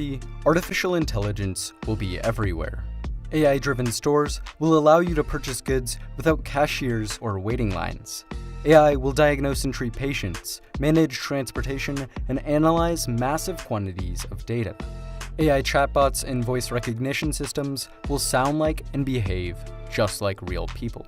2050, artificial intelligence will be everywhere. AI-driven stores will allow you to purchase goods without cashiers or waiting lines. AI will diagnose and treat patients, manage transportation, and analyze massive quantities of data. AI chatbots and voice recognition systems will sound like and behave just like real people.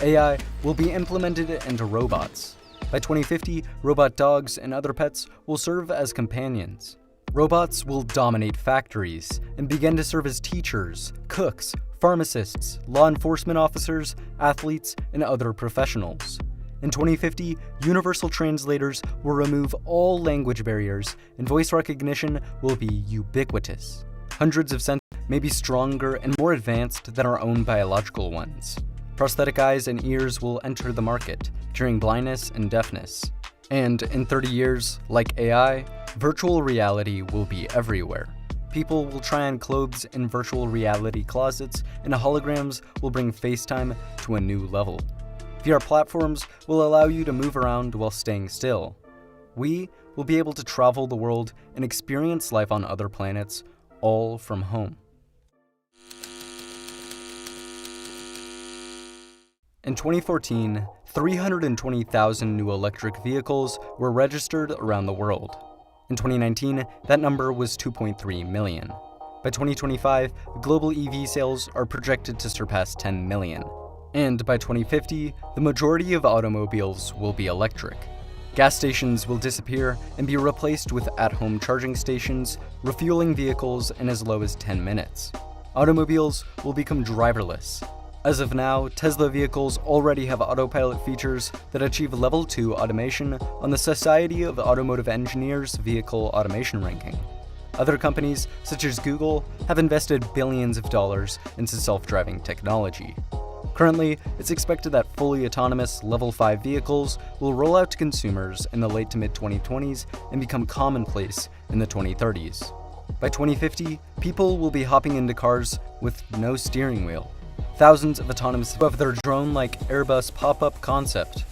AI will be implemented into robots. By 2050, robot dogs and other pets will serve as companions. Robots will dominate factories and begin to serve as teachers, cooks, pharmacists, law enforcement officers, athletes, and other professionals. In 2050, universal translators will remove all language barriers, and voice recognition will be ubiquitous. Hundreds of sensors may be stronger and more advanced than our own biological ones. Prosthetic eyes and ears will enter the market, curing blindness and deafness. And in 30 years, like AI, virtual reality will be everywhere. People will try on clothes in virtual reality closets, and holograms will bring FaceTime to a new level. VR platforms will allow you to move around while staying still. We will be able to travel the world and experience life on other planets, all from home. In 2014, 320,000 new electric vehicles were registered around the world. In 2019, that number was 2.3 million. By 2025, global EV sales are projected to surpass 10 million. And by 2050, the majority of automobiles will be electric. Gas stations will disappear and be replaced with at-home charging stations, refueling vehicles in as low as 10 minutes. Automobiles will become driverless. As of now, Tesla vehicles already have autopilot features that achieve Level 2 automation on the Society of Automotive Engineers Vehicle Automation Ranking. Other companies, such as Google, have invested billions of dollars into self-driving technology. Currently, it's expected that fully autonomous Level 5 vehicles will roll out to consumers in the late to mid-2020s and become commonplace in the 2030s. By 2050, people will be hopping into cars with no steering wheel. Thousands of autonomous have their drone-like Airbus pop-up concept.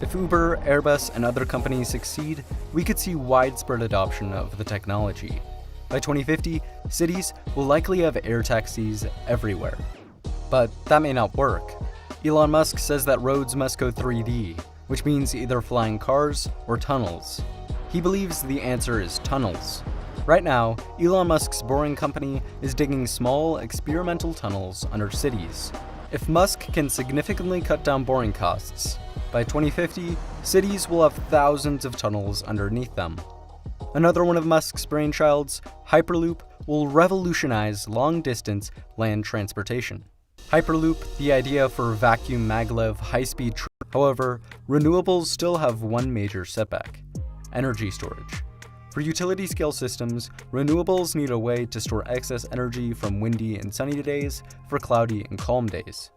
If Uber, Airbus, and other companies succeed, we could see widespread adoption of the technology. By 2050, cities will likely have air taxis everywhere. But that may not work. Elon Musk says that roads must go 3D, which means either flying cars or tunnels. He believes the answer is tunnels. Right now, Elon Musk's Boring Company is digging small, experimental tunnels under cities. If Musk can significantly cut down boring costs, by 2050, cities will have thousands of tunnels underneath them. Another one of Musk's brainchilds, Hyperloop, will revolutionize long-distance land transportation. Hyperloop, the idea for vacuum maglev high-speed train. However, renewables still have one major setback: energy storage. For utility-scale systems, renewables need a way to store excess energy from windy and sunny days for cloudy and calm days.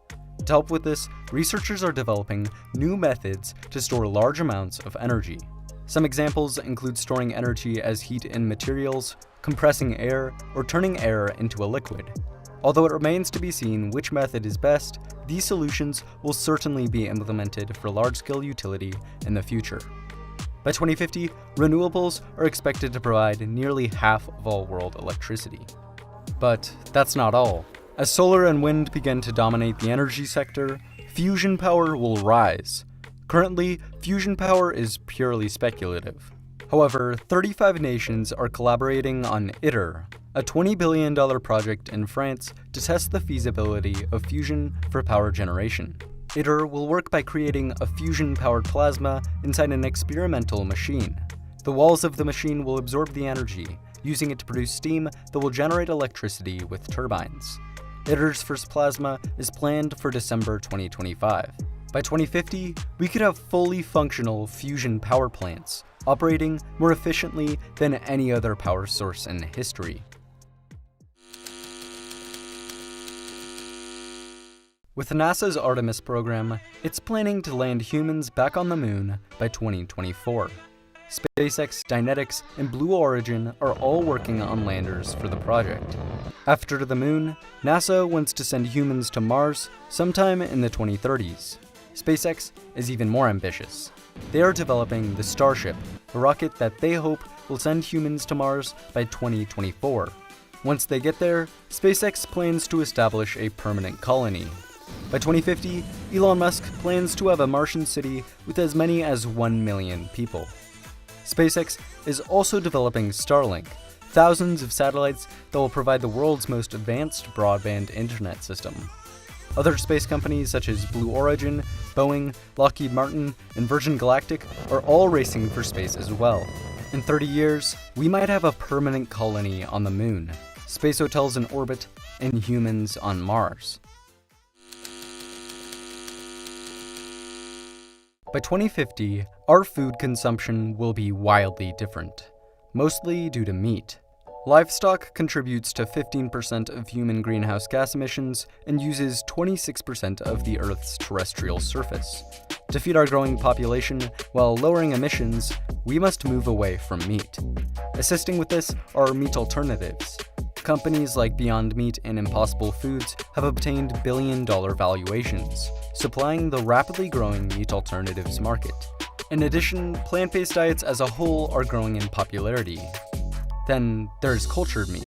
To help with this, researchers are developing new methods to store large amounts of energy. Some examples include storing energy as heat in materials, compressing air, or turning air into a liquid. Although it remains to be seen which method is best, these solutions will certainly be implemented for large-scale utility in the future. By 2050, renewables are expected to provide nearly half of all world electricity. But that's not all. As solar and wind begin to dominate the energy sector, fusion power will rise. Currently, fusion power is purely speculative. However, 35 nations are collaborating on ITER, a $20 billion project in France to test the feasibility of fusion for power generation. ITER will work by creating a fusion-powered plasma inside an experimental machine. The walls of the machine will absorb the energy, using it to produce steam that will generate electricity with turbines. ITER's first plasma is planned for December 2025. By 2050, we could have fully functional fusion power plants, operating more efficiently than any other power source in history. With NASA's Artemis program, it's planning to land humans back on the moon by 2024. SpaceX, Dynetics, and Blue Origin are all working on landers for the project. After the moon, NASA wants to send humans to Mars sometime in the 2030s. SpaceX is even more ambitious. They are developing the Starship, a rocket that they hope will send humans to Mars by 2024. Once they get there, SpaceX plans to establish a permanent colony. By 2050, Elon Musk plans to have a Martian city with as many as 1 million people. SpaceX is also developing Starlink, thousands of satellites that will provide the world's most advanced broadband internet system. Other space companies such as Blue Origin, Boeing, Lockheed Martin, and Virgin Galactic are all racing for space as well. In 30 years, we might have a permanent colony on the moon, space hotels in orbit, and humans on Mars. By 2050, our food consumption will be wildly different, mostly due to meat. Livestock contributes to 15% of human greenhouse gas emissions and uses 26% of the Earth's terrestrial surface. To feed our growing population while lowering emissions, we must move away from meat. Assisting with this are meat alternatives. Companies like Beyond Meat and Impossible Foods have obtained billion-dollar valuations, supplying the rapidly growing meat alternatives market. In addition, plant-based diets as a whole are growing in popularity. Then there's cultured meat.